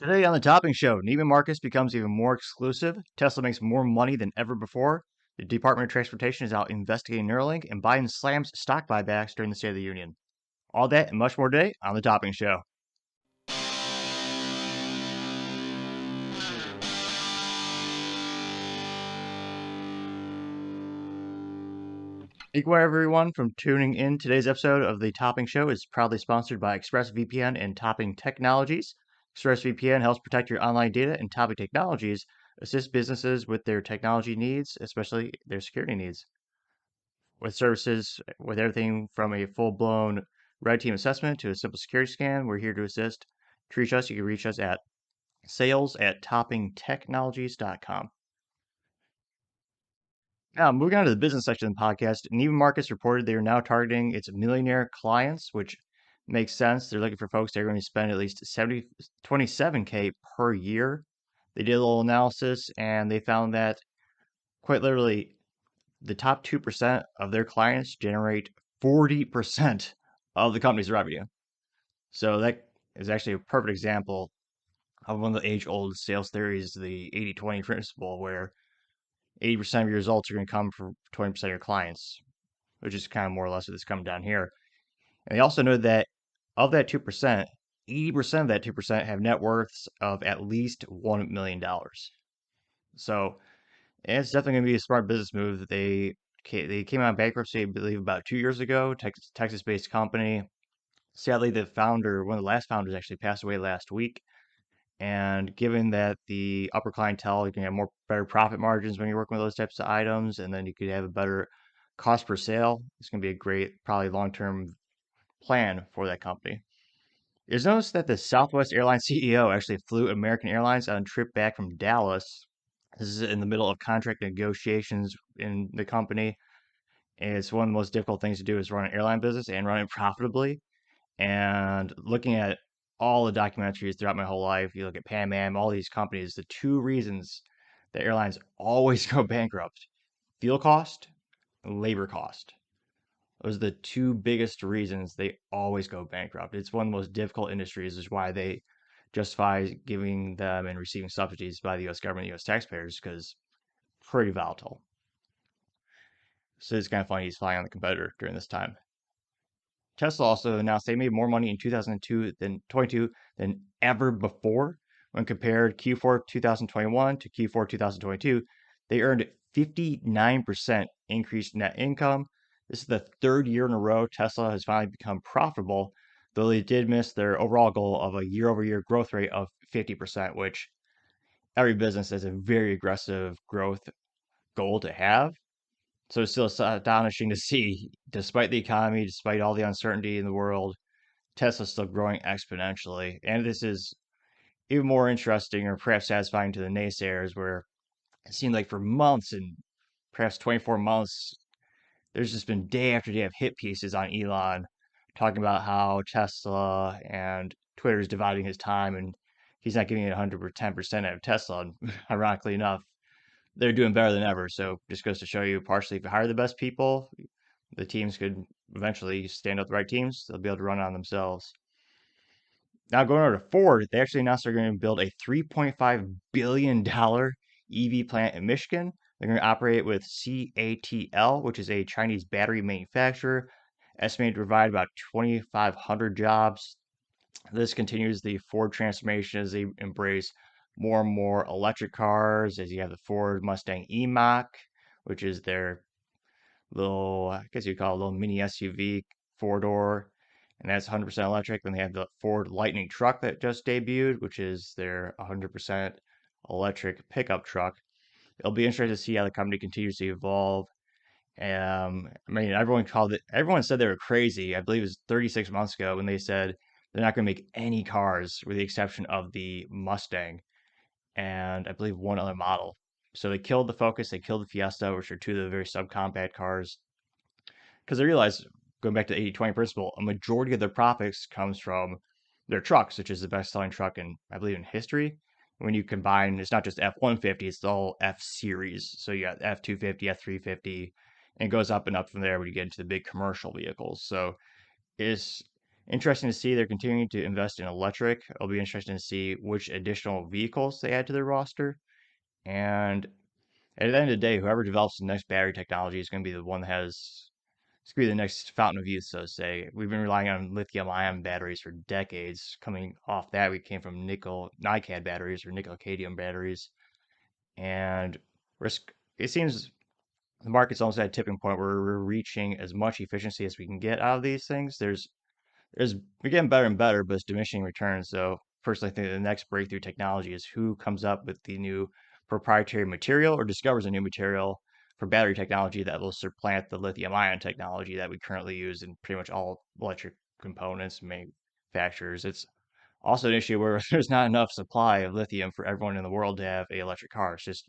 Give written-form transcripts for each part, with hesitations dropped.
Today on the Topping Show, Neiman Marcus becomes even more exclusive. Tesla makes more money than ever before. The Department of Transportation is out investigating Neuralink, and Biden slams stock buybacks during the State of the Union. All that and much more today on the Topping Show. Thank you everyone for tuning in. Today's episode of the Topping Show is proudly sponsored by ExpressVPN and Topping Technologies. ExpressVPN helps protect your online data, and Topping Technologies assists businesses with their technology needs, especially their security needs. With services with everything from a full-blown red team assessment to a simple security scan, we're here to assist. To reach us, you can reach us at sales@toppingtechnologies.com. Now, moving on to the business section of the podcast, Neiman Marcus reported they are now targeting its millionaire clients, which makes sense. They're looking for folks that are going to spend at least $27K per year. They did a little analysis and they found that quite literally the top 2% of their clients generate 40% of the company's revenue. So that is actually a perfect example of one of the age-old sales theories, the 80-20 principle, where 80% of your results are going to come from 20% of your clients, which is kind of more or less what is coming down here. And they also know that of that 2%, 80% of that 2% have net worths of at least $1 million. So it's definitely going to be a smart business move. That they came out of bankruptcy, I believe, about 2 years ago. Texas-based company. Sadly, the founder, one of the last founders, actually passed away last week. And given that the upper clientele, you can have better profit margins when you're working with those types of items, and then you could have a better cost per sale. It's going to be a great, probably long-term plan for that company. It's noticed that the Southwest Airlines CEO actually flew American Airlines on a trip back from Dallas. This is in the middle of contract negotiations in the company. And it's one of the most difficult things to do is run an airline business and run it profitably. And looking at all the documentaries throughout my whole life, you look at Pan Am, all these companies, the two reasons that airlines always go bankrupt: fuel cost and labor cost. Those are the two biggest reasons they always go bankrupt. It's one of the most difficult industries, is why they justify giving them and receiving subsidies by the U.S. government, U.S. taxpayers, because pretty volatile. So it's kind of funny he's flying on the competitor during this time. Tesla also announced they made more money in 2022 than ever before. When compared Q4 2021 to Q4 2022, they earned 59% increased net income. This is the third year in a row Tesla has finally become profitable, though they did miss their overall goal of a year-over-year growth rate of 50%, which every business has a very aggressive growth goal to have. So it's still astonishing to see, despite the economy, despite all the uncertainty in the world, Tesla's still growing exponentially. And this is even more interesting, or perhaps satisfying, to the naysayers, where it seemed like for months, and perhaps 24 months, there's just been day after day of hit pieces on Elon talking about how Tesla and Twitter is dividing his time and he's not giving it 110% out of Tesla. And ironically enough, they're doing better than ever. So just goes to show you, partially, if you hire the best people, the teams could eventually stand up the right teams. They'll be able to run on themselves. Now going over to Ford, they actually announced they're going to build a $3.5 billion EV plant in Michigan. They're going to operate with CATL, which is a Chinese battery manufacturer, estimated to provide about 2,500 jobs. This continues the Ford transformation as they embrace more and more electric cars, as you have the Ford Mustang E-Mach, which is their little, I guess you'd call it a little mini SUV, four-door, and that's 100% electric. Then they have the Ford Lightning truck that just debuted, which is their 100% electric pickup truck. It'll be interesting to see how the company continues to evolve. I mean, everyone said they were crazy. I believe it was 36 months ago when they said they're not going to make any cars with the exception of the Mustang and I believe one other model. So they killed the Focus, they killed the Fiesta, which are two of the very subcompact cars, because they realized, going back to the 80-20 principle, a majority of their profits comes from their trucks, which is the best-selling truck in, I believe, in history. When you combine, it's not just F-150, it's all F series. So you got F-250, F-350, and it goes up and up from there when you get into the big commercial vehicles. So it's Interesting to see they're continuing to invest in electric. It'll be interesting to see which additional vehicles they add to their roster. And at the end of the day, whoever develops the next battery technology is going to be the one that has it's going to be the next fountain of youth, so to say. We've been relying on lithium-ion batteries for decades. Coming off that, we came from nickel NiCad batteries or nickel cadmium batteries, and it seems the market's almost at a tipping point where we're reaching as much efficiency as we can get out of these things. We're getting better and better, but it's diminishing returns. So personally, I think the next breakthrough technology is who comes up with the new proprietary material or discovers a new material for battery technology that will supplant the lithium ion technology that we currently use in pretty much all electric components manufacturers. It's also an issue where there's not enough supply of lithium for everyone in the world to have a electric car. It's just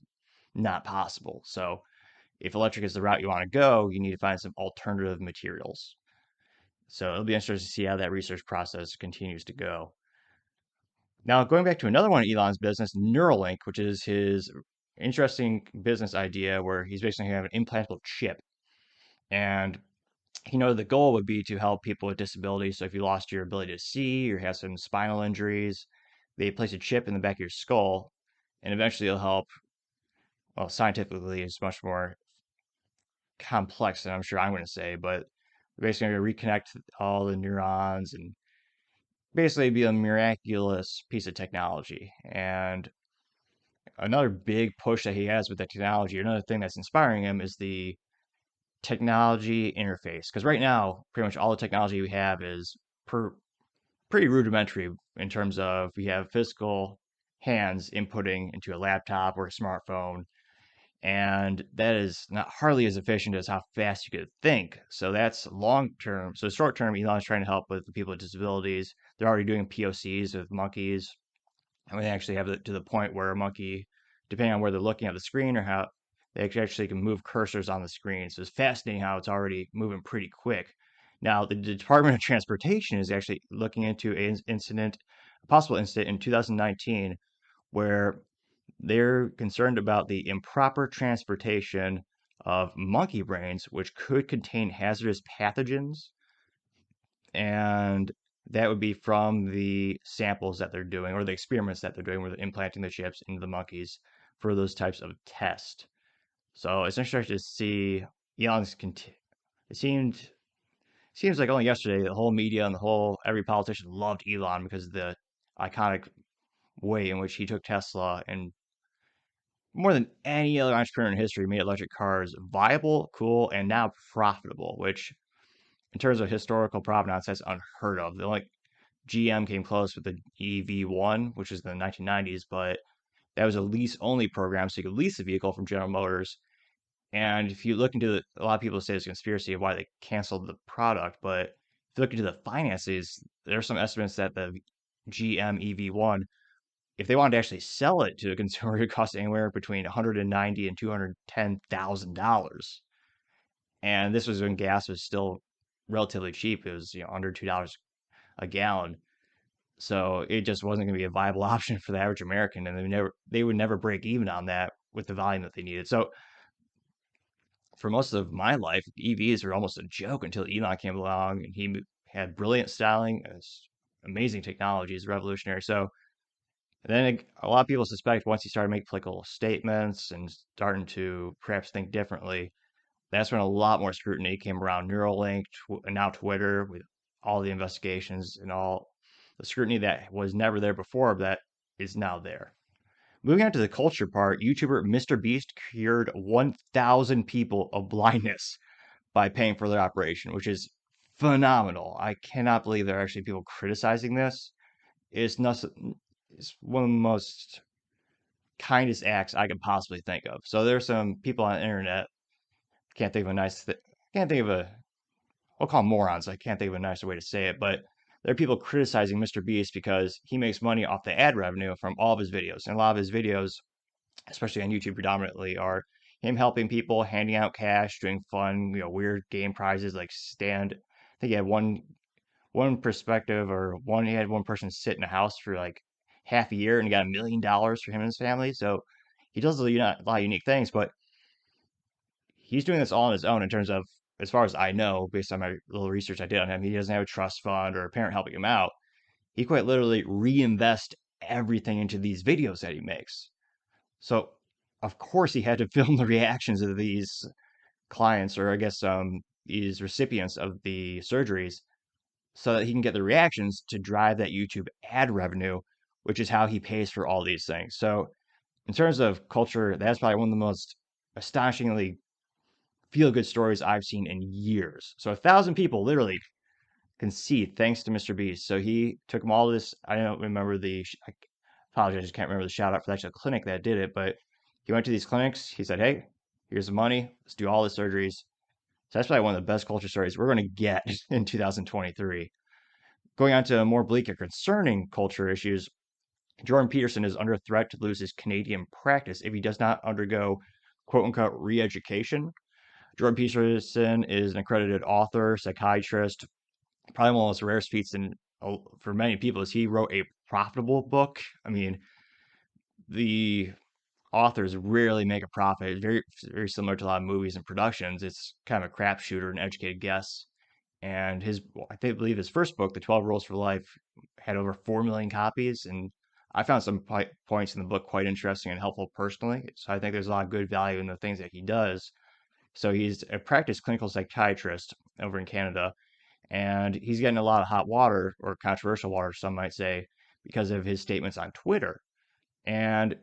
not possible. So if electric is the route you want to go, you need to find some alternative materials. So it'll be interesting to see how that research process continues to go. Now, going back to another one of Elon's business, Neuralink, which is his interesting business idea where he's basically going to have an implantable chip. And the goal would be to help people with disabilities. So if you lost your ability to see or have some spinal injuries, they place a chip in the back of your skull, and eventually it'll help. Well, scientifically, it's much more complex than I'm sure I'm going to say, but basically going to reconnect all the neurons and basically be a miraculous piece of technology. And another big push that he has with the technology, another thing that's inspiring him is the technology interface. Because right now, pretty much all the technology we have is pretty rudimentary in terms of we have physical hands inputting into a laptop or a smartphone. And that is not hardly as efficient as how fast you could think. So that's long term. So short term, Elon's trying to help with the people with disabilities. They're already doing POCs with monkeys, and we actually have it to the point where a monkey, depending on where they're looking at the screen or how they actually can move cursors on the screen. So it's fascinating how it's already moving pretty quick. Now, the Department of Transportation is actually looking into a possible incident in 2019 where they're concerned about the improper transportation of monkey brains, which could contain hazardous pathogens. And that would be from the samples that they're doing or the experiments that they're doing where they're implanting the chips into the monkeys for those types of tests. So it's interesting to see Elon's. It seems like only yesterday the whole media and the whole every politician loved Elon because of the iconic way in which he took Tesla and more than any other entrepreneur in history made electric cars viable, cool, and now profitable, which in terms of historical provenance, that's unheard of. The only GM came close with the Ep.1, which was in the 1990s, but that was a lease only program, so you could lease a vehicle from General Motors. And if you look into a lot of people say it's a conspiracy of why they canceled the product, but if you look into the finances, there are some estimates that the GM EV1, if they wanted to actually sell it to a consumer, it cost anywhere between 190 and $210,000. And this was when gas was still relatively cheap. It was under $2 a gallon. So it just wasn't going to be a viable option for the average American, and they would never break even on that with the volume that they needed. So for most of my life, EVs were almost a joke until Elon came along and he had brilliant styling, amazing technologies, revolutionary. So then a lot of people suspect once he started making political statements and starting to perhaps think differently, that's when a lot more scrutiny came around Neuralink and now Twitter with all the investigations and all the scrutiny that was never there before that is now there. Moving on to the culture part, YouTuber Mr. Beast cured 1,000 people of blindness by paying for their operation, which is phenomenal. I cannot believe there are actually people criticizing this. It's not, it's one of the most kindest acts I could possibly think of. So there's some people on the internet, can't think of a nice, can't think of a, I'll call them morons. I can't think of a nicer way to say it, but there are people criticizing Mr. Beast because he makes money off the ad revenue from all of his videos. And a lot of his videos, especially on YouTube predominantly, are him helping people, handing out cash, doing fun, weird game prizes like stand. I think he had one perspective or one he had one person sit in a house for like half a year and he got $1 million for him and his family. So he does a lot of unique things, but he's doing this all on his own in terms of as far as I know, based on my little research I did on him, he doesn't have a trust fund or a parent helping him out. He quite literally reinvest everything into these videos that he makes. So, of course, he had to film the reactions of these clients, or I guess these recipients of the surgeries, so that he can get the reactions to drive that YouTube ad revenue, which is how he pays for all these things. So, in terms of culture, that's probably one of the most astonishingly feel good stories I've seen in years. So, 1,000 people literally can see thanks to Mr. Beast. So, he took them all this. I don't remember I apologize, I just can't remember the shout out for the actual clinic that did it, but he went to these clinics. He said, "Hey, here's the money. Let's do all the surgeries." So that's probably one of the best culture stories we're going to get in 2023. Going on to more bleak and concerning culture issues, Jordan Peterson is under threat to lose his Canadian practice if he does not undergo quote unquote re education. Jordan Peterson is an accredited author, psychiatrist. Probably one of those rare feats for many people is he wrote a profitable book. I mean, the authors rarely make a profit. It's very similar to a lot of movies and productions. It's kind of a crapshoot or an educated guess. And believe his first book, The 12 Rules for Life, had over 4 million copies. And I found some points in the book quite interesting and helpful personally. So I think there's a lot of good value in the things that he does. So he's a practiced clinical psychiatrist over in Canada, and he's getting a lot of hot water, or controversial water, some might say, because of his statements on Twitter. And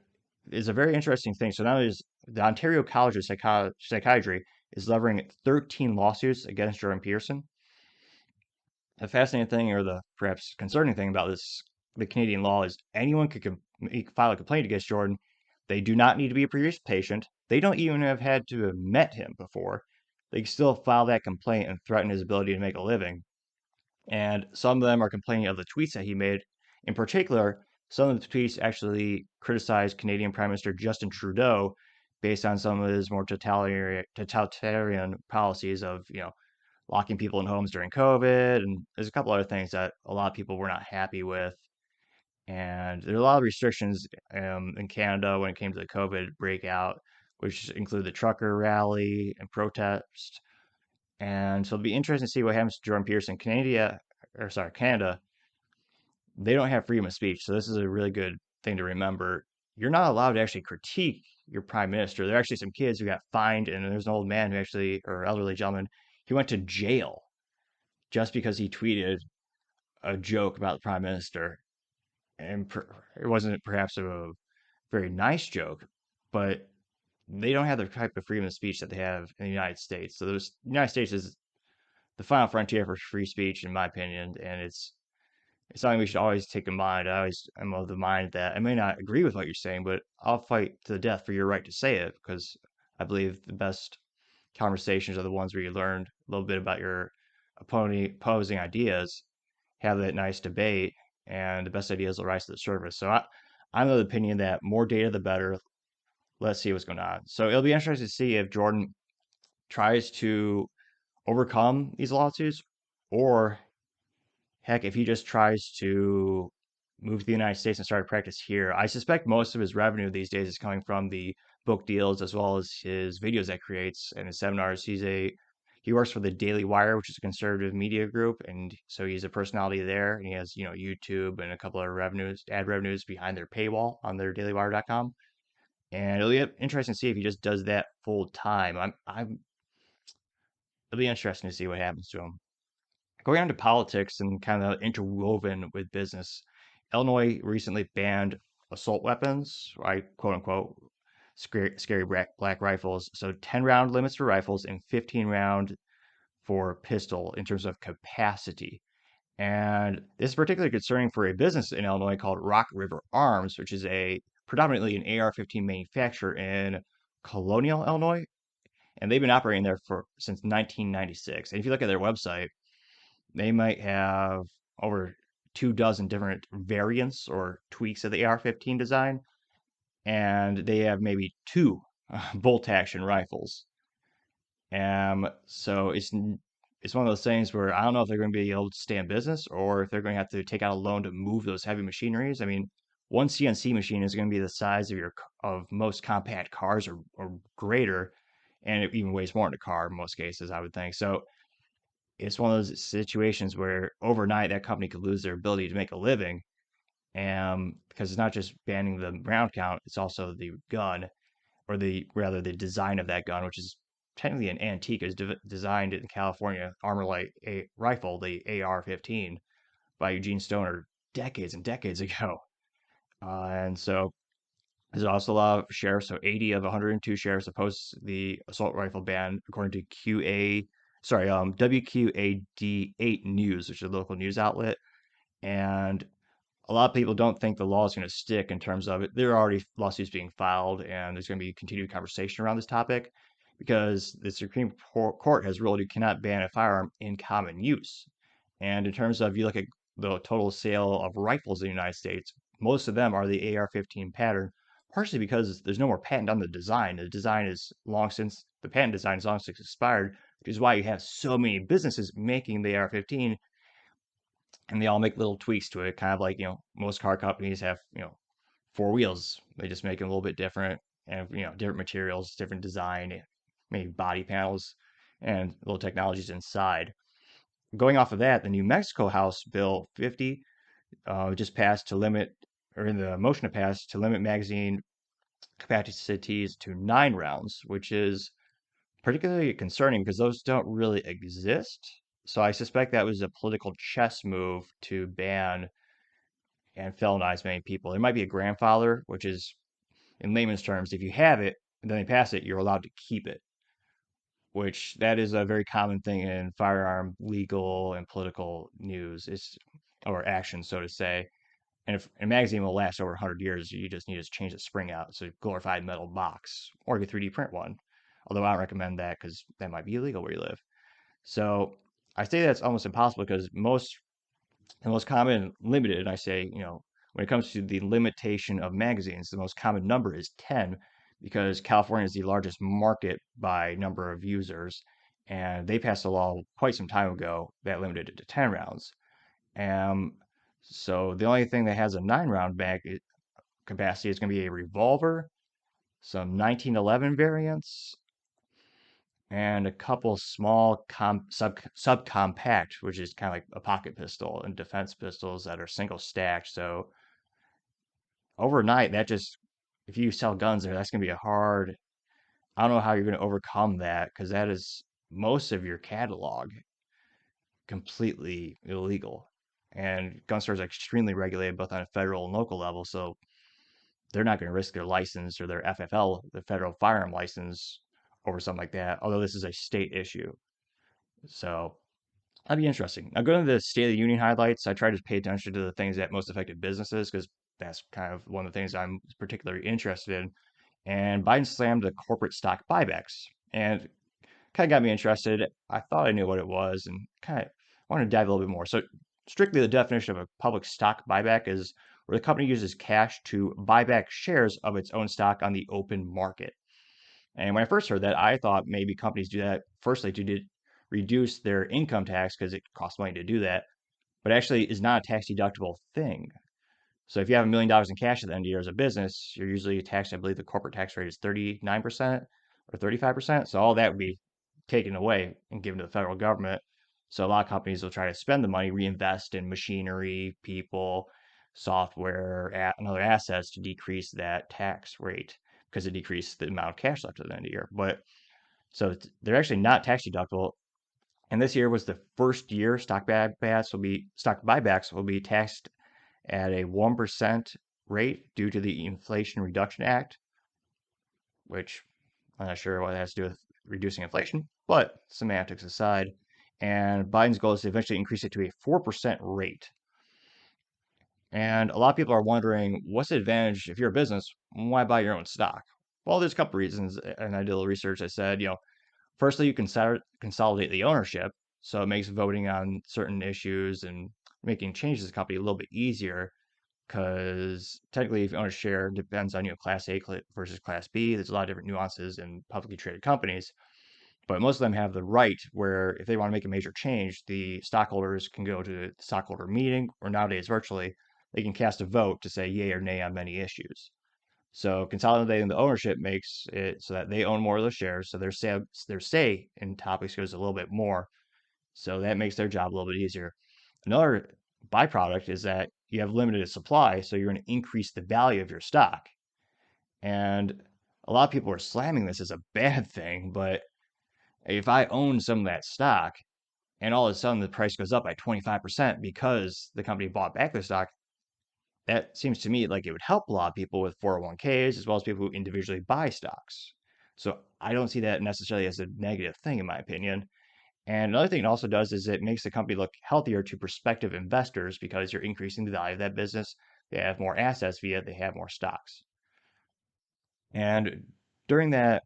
it's a very interesting thing. So now there's the Ontario College of Psychiatry is levying 13 lawsuits against Jordan Peterson. The fascinating thing, or the perhaps concerning thing about the Canadian law, is anyone could file a complaint against Jordan. They do not need to be a previous patient. They don't even had to have met him before. They can still file that complaint and threaten his ability to make a living. And some of them are complaining of the tweets that he made. In particular, some of the tweets actually criticized Canadian Prime Minister Justin Trudeau based on some of his more totalitarian policies of, locking people in homes during COVID. And there's a couple other things that a lot of people were not happy with. And there are a lot of restrictions in Canada when it came to the COVID breakout, which include the trucker rally and protest. And so it'll be interesting to see what happens to Jordan Peterson. Canada, they don't have freedom of speech. So this is a really good thing to remember. You're not allowed to actually critique your prime minister. There are actually some kids who got fined, and there's an old man or elderly gentleman, he went to jail just because he tweeted a joke about the prime minister. And it wasn't perhaps a very nice joke, but they don't have the type of freedom of speech that they have in the United States. So the United States is the final frontier for free speech, in my opinion, and it's something we should always take in mind. I'm of the mind that I may not agree with what you're saying, but I'll fight to the death for your right to say it, because I believe the best conversations are the ones where you learn a little bit about your opposing ideas, have that nice debate, and the best ideas will rise to the surface. So I'm of the opinion that more data, the better. Let's see what's going on. So it'll be interesting to see if Jordan tries to overcome these lawsuits, or heck, if he just tries to move to the United States and start practice here. I suspect most of his revenue these days is coming from the book deals as well as his videos that creates and his seminars. He works for the Daily Wire, which is a conservative media group, and so he's a personality there. And he has, YouTube and a couple of ad revenues behind their paywall on their dailywire.com. And it'll be interesting to see if he just does that full time. It'll be interesting to see what happens to him. Going on to politics and kind of interwoven with business, Illinois recently banned assault weapons, right? Quote unquote, scary black rifles. So 10 round limits for rifles and 15 round for pistol in terms of capacity. And this is particularly concerning for a business in Illinois called Rock River Arms, which is predominantly an AR-15 manufacturer in Colonial, Illinois. And they've been operating there since 1996. And if you look at their website, they might have over 24 different variants or tweaks of the AR-15 design, and they have maybe two bolt action rifles. So it's one of those things where I don't know if they're going to be able to stay in business or if they're going to have to take out a loan to move those heavy machineries. I mean, one CNC machine is going to be the size of most compact cars or greater, and it even weighs more in a car in most cases, I would think. So it's one of those situations where overnight that company could lose their ability to make a living, and because it's not just banning the round count, it's also the gun, or the rather the design of that gun, which is technically an antique. Is designed in California armor light a rifle, the AR-15, by Eugene Stoner decades and decades ago. And so there's also a lot of sheriffs. So 80 of 102 sheriffs oppose the assault rifle ban, according to WQAD8 News, which is a local news outlet. And a lot of people don't think the law is going to stick in terms of it. There are already lawsuits being filed, and there's going to be continued conversation around this topic because the Supreme Court has ruled you cannot ban a firearm in common use. And in terms of, you look at the total sale of rifles in the United States, most of them are the AR-15 pattern, partially because there's no more patent on the design. The patent design is long since expired, which is why you have so many businesses making the AR-15, and they all make little tweaks to it, kind of like, most car companies have, four wheels. They just make them a little bit different, and, different materials, different design, maybe body panels, and little technologies inside. Going off of that, the New Mexico House Bill 50 just passed to limit, or in the motion to pass, to limit magazine capacities to 9 rounds, which is particularly concerning because those don't really exist. So I suspect that was a political chess move to ban and felonize many people. There might be a grandfather, which is, in layman's terms, if you have it and then they pass it, you're allowed to keep it, which that is a very common thing in firearm legal and political news, or action, so to say. And if a magazine will last over 100 years, you just need to change the spring out. So glorified metal box, or you 3D print one. Although I don't recommend that because that might be illegal where you live. So I say that's almost impossible because the most common limited, I say, when it comes to the limitation of magazines, the most common number is 10 because California is the largest market by number of users. And they passed a law quite some time ago that limited it to 10 rounds. Um, so the only thing that has a 9 round capacity is going to be a revolver, some 1911 variants, and a couple small subcompact, which is kind of like a pocket pistol, and defense pistols that are single stacked. So overnight, if you sell guns there, that's going to be a hard. I don't know how you're going to overcome that because that is most of your catalog completely illegal. And gun stores are extremely regulated both on a federal and local level. So they're not going to risk their license or their FFL, the federal firearm license, over something like that. Although this is a state issue. So that'd be interesting. Now, going to the State of the Union highlights, I try to pay attention to the things that most affected businesses because that's kind of one of the things I'm particularly interested in. And Biden slammed the corporate stock buybacks, and kind of got me interested. I thought I knew what it was, and kind of wanted to dive a little bit more. So, strictly, the definition of a public stock buyback is where the company uses cash to buy back shares of its own stock on the open market. And when I first heard that, I thought maybe companies do that firstly to reduce their income tax because it costs money to do that, but actually is not a tax deductible thing. So if you have $1 million in cash at the end of the year as a business, you're usually taxed. I believe the corporate tax rate is 39% or 35%. So all that would be taken away and given to the federal government. So a lot of companies will try to spend the money, reinvest in machinery, people, software, and other assets to decrease that tax rate because it decreases the amount of cash left at the end of the year. But so they're actually not tax deductible. And this year was the first year stock buybacks will be taxed at a 1% rate due to the Inflation Reduction Act, which I'm not sure what it has to do with reducing inflation, but semantics aside. And Biden's goal is to eventually increase it to a 4% rate. And a lot of people are wondering, what's the advantage if you're a business? Why buy your own stock? Well, there's a couple reasons, and I did a little research that said, firstly, you can consolidate the ownership, so it makes voting on certain issues and making changes to the company a little bit easier because technically, if you own a share, it depends on Class A versus Class B. There's a lot of different nuances in publicly traded companies, but most of them have the right where if they want to make a major change, the stockholders can go to the stockholder meeting, or nowadays virtually, they can cast a vote to say yay or nay on many issues. So consolidating the ownership makes it so that they own more of those shares. So their say in topics goes a little bit more. So that makes their job a little bit easier. Another byproduct is that you have limited supply, so you're going to increase the value of your stock. And a lot of people are slamming this as a bad thing, but if I own some of that stock and all of a sudden the price goes up by 25% because the company bought back the stock, that seems to me like it would help a lot of people with 401ks as well as people who individually buy stocks. So I don't see that necessarily as a negative thing, in my opinion. And another thing it also does is it makes the company look healthier to prospective investors because you're increasing the value of that business. They have more assets via they have more stocks. And during that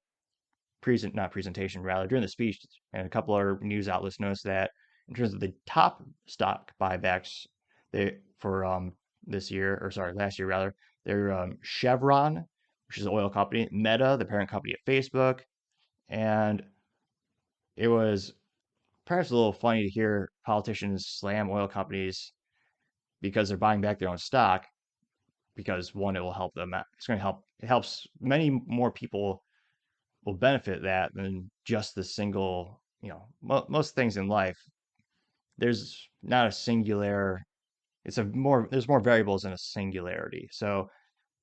not presentation, rather during the speech, and a couple other news outlets noticed that in terms of the top stock buybacks, they for this year or sorry last year rather, they're Chevron, which is an oil company, Meta, the parent company of Facebook, and it was perhaps a little funny to hear politicians slam oil companies because they're buying back their own stock because one, it will help them out. It's going to help. It helps many more people will benefit that than just the single. Most things in life, there's not a singular. There's more variables than a singularity. So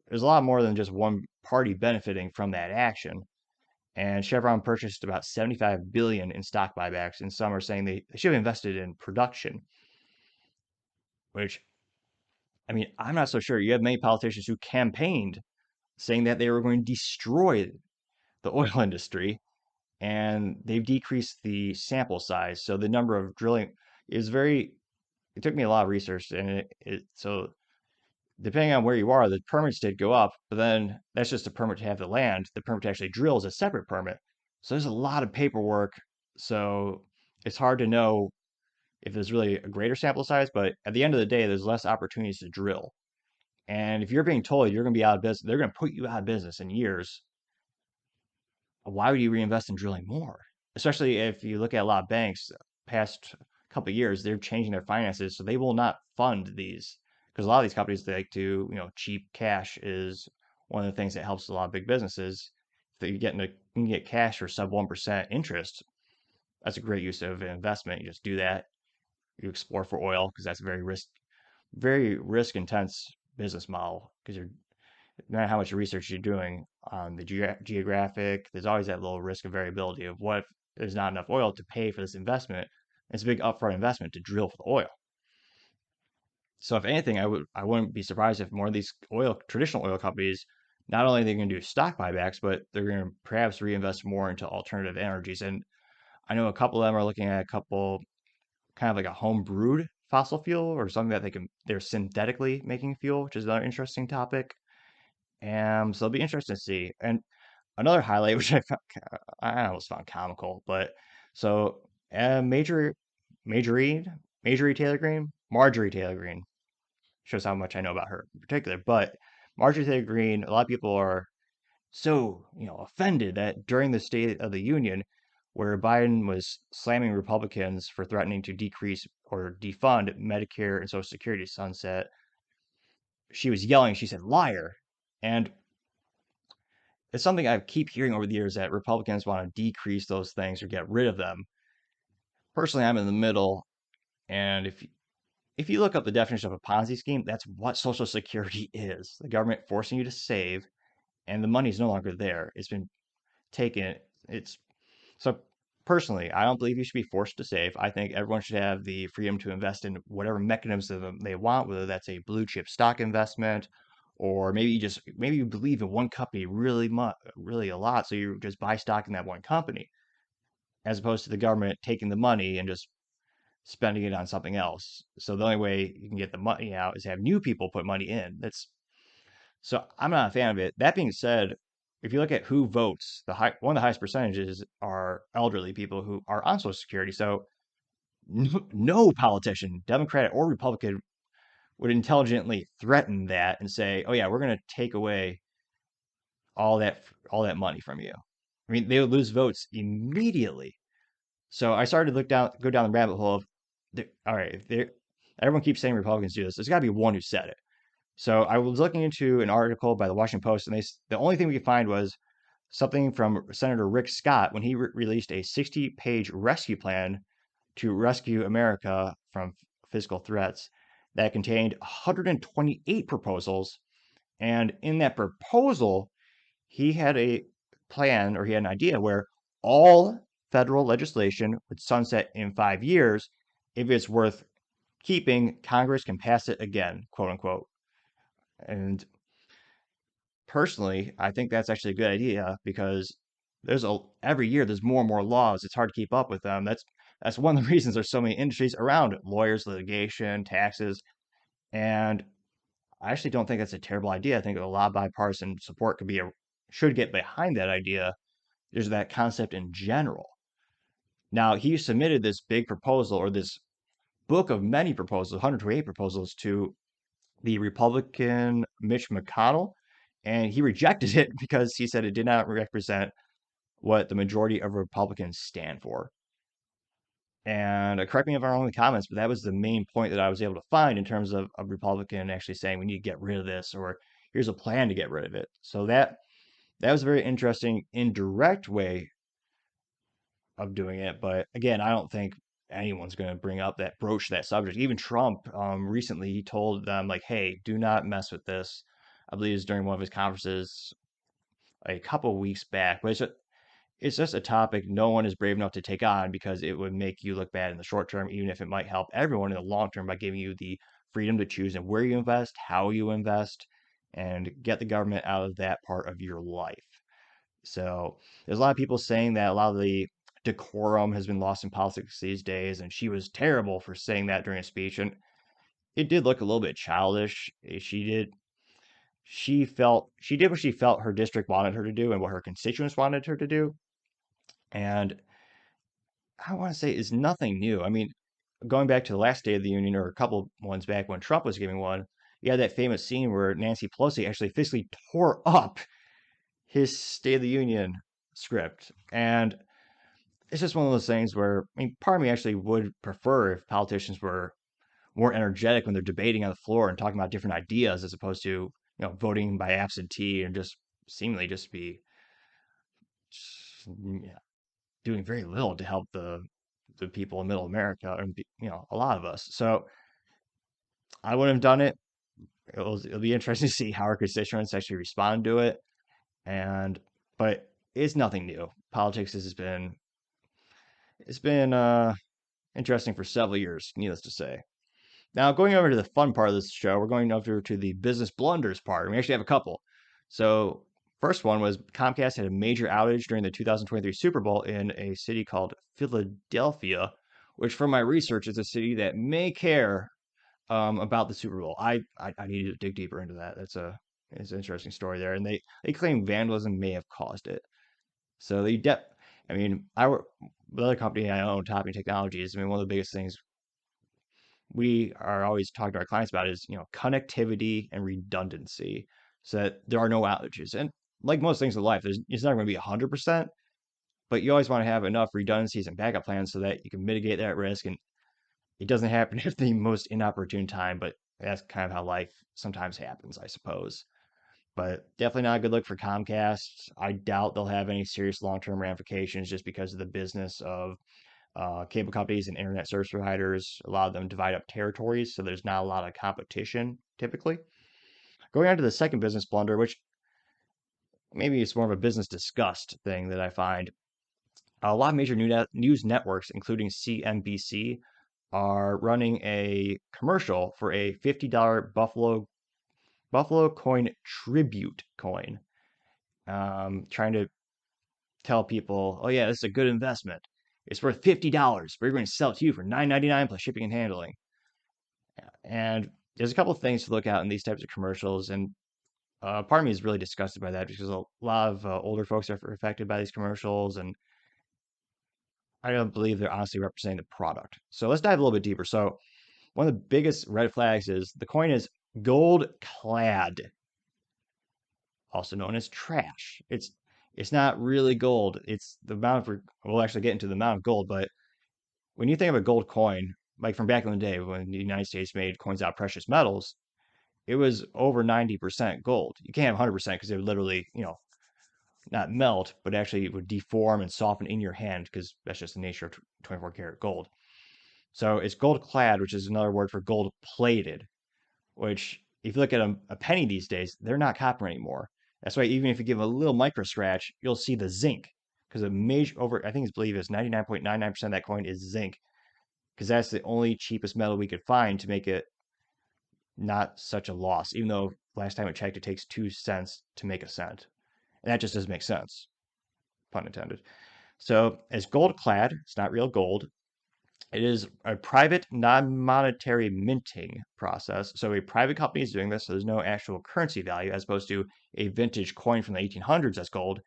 there's a lot more than just one party benefiting from that action. And Chevron purchased about 75 billion in stock buybacks, and some are saying they should have invested in production, which I mean, I'm not so sure. You have many politicians who campaigned saying that they were going to destroy the oil industry, and they've decreased the sample size. So the number of drilling is very, it took me a lot of research, and so depending on where you are, the permits did go up, but then that's just a permit to have the land. The permit to actually drill is a separate permit. So there's a lot of paperwork. So it's hard to know if there's really a greater sample size, but at the end of the day, there's less opportunities to drill. And if you're being told you're going to be out of business, they're going to put you out of business in years. Why would you reinvest in drilling more? Especially if you look at a lot of banks, past couple of years, they're changing their finances, so they will not fund these because a lot of these companies they like to, cheap cash is one of the things that helps a lot of big businesses. If you can get cash for sub 1% interest, that's a great use of an investment. You just do that. You explore for oil because that's a very risk intense business model because you're no matter how much research you're doing on the geographic, there's always that little risk of variability of what if there's not enough oil to pay for this investment. It's a big upfront investment to drill for the oil. So if anything, I wouldn't be surprised if more of these traditional oil companies, not only are they going to do stock buybacks, but they're going to perhaps reinvest more into alternative energies. And I know a couple of them are looking at a couple kind of like a home brewed fossil fuel or something that they're synthetically making fuel, which is another interesting topic. And so it'll be interesting to see. And another highlight, which I almost found comical, but so Majorine, Majorie Taylor Greene, Marjorie Taylor Greene shows how much I know about her in particular. But Marjorie Taylor Greene, a lot of people are so offended that during the State of the Union, where Biden was slamming Republicans for threatening to decrease or defund Medicare and Social Security sunset, she was yelling. She said liar, and it's something I keep hearing over the years that Republicans want to decrease those things or get rid of them. Personally, I'm in the middle, and if you look up the definition of a Ponzi scheme, that's what Social Security is. The government forcing you to save, and the money's no longer there. It's been taken. It's so personally, I don't believe you should be forced to save. I think everyone should have the freedom to invest in whatever mechanism they want, whether that's a blue chip stock investment or maybe you believe in one company really much, really a lot, so you just buy stock in that one company, as opposed to the government taking the money and just spending it on something else. So the only way you can get the money out is have new people put money in. That's so I'm not a fan of it. That being said, if you look at who votes, one of the highest percentages are elderly people who are on Social Security. So no politician, Democrat or Republican, would intelligently threaten that and say, "Oh yeah, we're going to take away all that money from you." I mean, they would lose votes immediately. So I started to go down the rabbit hole of, all right, everyone keeps saying Republicans do this. There's got to be one who said it. So I was looking into an article by the Washington Post, and the only thing we could find was something from Senator Rick Scott when he released a 60-page rescue plan to rescue America from physical threats that contained 128 proposals. And in that proposal, he had a plan, or he had an idea where all federal legislation would sunset in 5 years. If it's worth keeping, Congress can pass it again, quote unquote. And personally, I think that's actually a good idea because every year there's more and more laws. It's hard to keep up with them. That's one of the reasons there's so many industries around it, lawyers, litigation, taxes, and I actually don't think that's a terrible idea. I think a lot of bipartisan support should get behind that idea. There's that concept in general. Now, he submitted this big proposal, or this book of many proposals, 128 proposals, to the Republican Mitch McConnell, and he rejected it because he said it did not represent what the majority of Republicans stand for. And correct me if I'm wrong in the comments, but that was the main point that I was able to find in terms of a Republican actually saying we need to get rid of this, or here's a plan to get rid of it. So that was a very interesting indirect way of doing it. But again, I don't think anyone's going to broach that subject. Even Trump, recently, he told them like, "Hey, do not mess with this." I believe it was during one of his conferences a couple weeks back. But it's just a topic no one is brave enough to take on because it would make you look bad in the short term, even if it might help everyone in the long term by giving you the freedom to choose and where you invest, how you invest, and get the government out of that part of your life. So there's a lot of people saying that a lot of the decorum has been lost in politics these days, and she was terrible for saying that during a speech. And it did look a little bit childish. She did what she felt her district wanted her to do and what her constituents wanted her to do. And I want to say is nothing new. I mean, going back to the last State of the Union or a couple ones back when Trump was giving one, you had that famous scene where Nancy Pelosi actually physically tore up his State of the Union script. And it's just one of those things where, I mean, part of me actually would prefer if politicians were more energetic when they're debating on the floor and talking about different ideas as opposed to, voting by absentee and just seemingly just be yeah, doing very little to help the people in middle America and, a lot of us. So I wouldn't have done it. It'll be interesting to see how our constituents actually respond to it. And, but it's nothing new. Politics it's been interesting for several years, needless to say. Now, going over to the fun part of this show, we're going over to the business blunders part. We actually have a couple. So, first one was Comcast had a major outage during the 2023 Super Bowl in a city called Philadelphia, which, from my research, is a city that may care about the Super Bowl. I need to dig deeper into that. It's an interesting story there, and they claim vandalism may have caused it. So I mean, the other company I own, Topping Technologies. I mean, one of the biggest things we are always talking to our clients about is connectivity and redundancy, so that there are no outages. And like most things in life, it's never going to be 100%, but you always want to have enough redundancies and backup plans so that you can mitigate that risk. And it doesn't happen at the most inopportune time, but that's kind of how life sometimes happens, I suppose. But definitely not a good look for Comcast. I doubt they'll have any serious long-term ramifications just because of the business of cable companies and internet service providers. A lot of them divide up territories, so there's not a lot of competition typically. Going on to the second business blunder, which maybe it's more of a business disgust thing that I find. A lot of major news networks, including CNBC, are running a commercial for a $50 Buffalo coin tribute coin, trying to tell people, oh yeah, this is a good investment. It's worth $50. We're going to sell it to you for $9.99 plus shipping and handling. And there's a couple of things to look out in these types of commercials, and part of me is really disgusted by that because a lot of older folks are affected by these commercials, and I don't believe they're honestly representing the product. So let's dive a little bit deeper. So one of the biggest red flags is the coin is gold clad, also known as trash. It's not really gold. It's the amount of we'll actually get into the amount of gold, but when you think of a gold coin, like from back in the day when the United States made coins out of precious metals, it was over 90% gold. You can't have 100% because it would literally, not melt, but actually it would deform and soften in your hand because that's just the nature of 24 karat gold. So it's gold clad, which is another word for gold plated, which if you look at a penny these days, they're not copper anymore. That's why even if you give them a little micro scratch, you'll see the zinc because a major over, I think it's believe is 99.99% of that coin is zinc because that's the only cheapest metal we could find to make it not such a loss, even though last time I checked, it takes 2 cents to make a cent. And that just doesn't make sense, pun intended. So it's gold clad, it's not real gold. It is a private, non-monetary minting process. So a private company is doing this, so there's no actual currency value, as opposed to a vintage coin from the 1800s that's gold.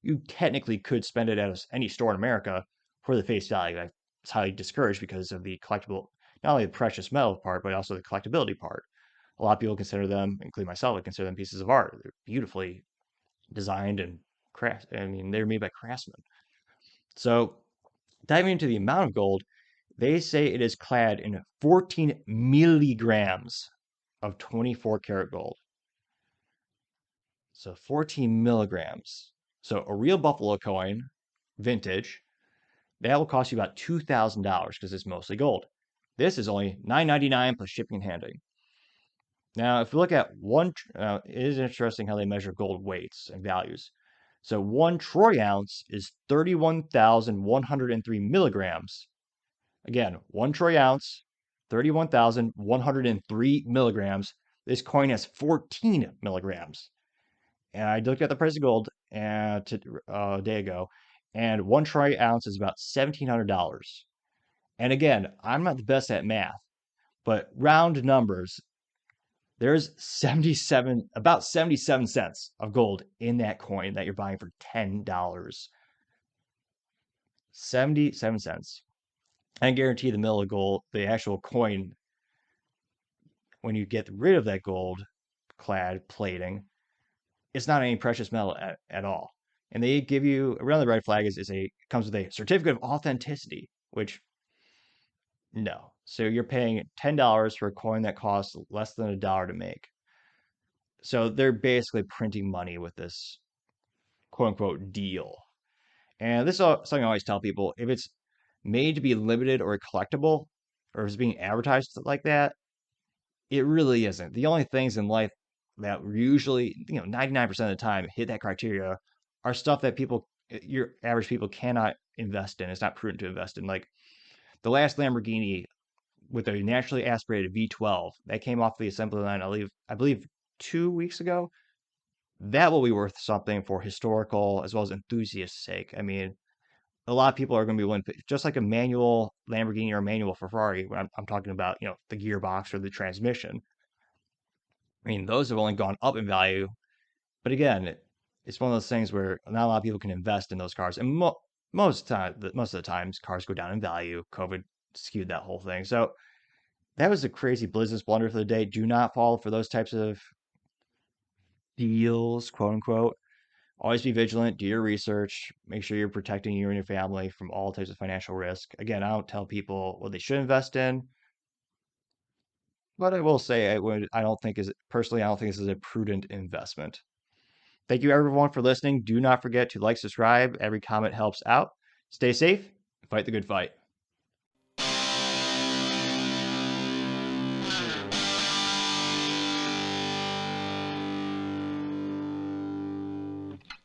You technically could spend it at any store in America for the face value. It's highly discouraged because of the collectible, not only the precious metal part, but also the collectability part. A lot of people consider them, including myself, I consider them pieces of art. They're beautifully designed and craft. I mean, they're made by craftsmen. So diving into the amount of gold, they say it is clad in 14 milligrams of 24 karat gold. So 14 milligrams. So a real buffalo coin, vintage, that will cost you about $2,000 because it's mostly gold. This is only $9.99 plus shipping and handling. Now, if you look at it is interesting how they measure gold weights and values. So 1 troy ounce is 31,103 milligrams. Again, 1 troy ounce, 31,103 milligrams. This coin has 14 milligrams. And I looked at the price of gold a day ago, and 1 troy ounce is about $1,700. And again, I'm not the best at math, but round numbers, there's about 77 cents of gold in that coin that you're buying for $10. 77 cents. I guarantee the mill of gold, the actual coin, when you get rid of that gold clad plating, it's not any precious metal at all. And they give you around the red flag comes with a certificate of authenticity, which no. So you're paying $10 for a coin that costs less than $1 to make. So they're basically printing money with this quote unquote deal. And this is something I always tell people: if it's made to be limited or collectible, or if it's being advertised like that, it really isn't. The only things in life that usually, 99% of the time hit that criteria are stuff that your average people cannot invest in. It's not prudent to invest in. Like the last Lamborghini with a naturally aspirated V12 that came off the assembly line, I believe 2 weeks ago. That will be worth something for historical as well as enthusiasts' sake. I mean, a lot of people are going to be willing, just like a manual Lamborghini or a manual Ferrari. When I'm talking about, the gearbox or the transmission. I mean, those have only gone up in value. But again, it's one of those things where not a lot of people can invest in those cars. And most of the times, cars go down in value. COVID skewed that whole thing. So that was a crazy business blunder for the day. Do not fall for those types of deals, quote unquote. Always be vigilant, do your research, make sure you're protecting you and your family from all types of financial risk. Again, I don't tell people what they should invest in, but I will say I don't think personally, I don't think this is a prudent investment. Thank you everyone for listening. Do not forget to like, subscribe. Every comment helps out. Stay safe, fight the good fight.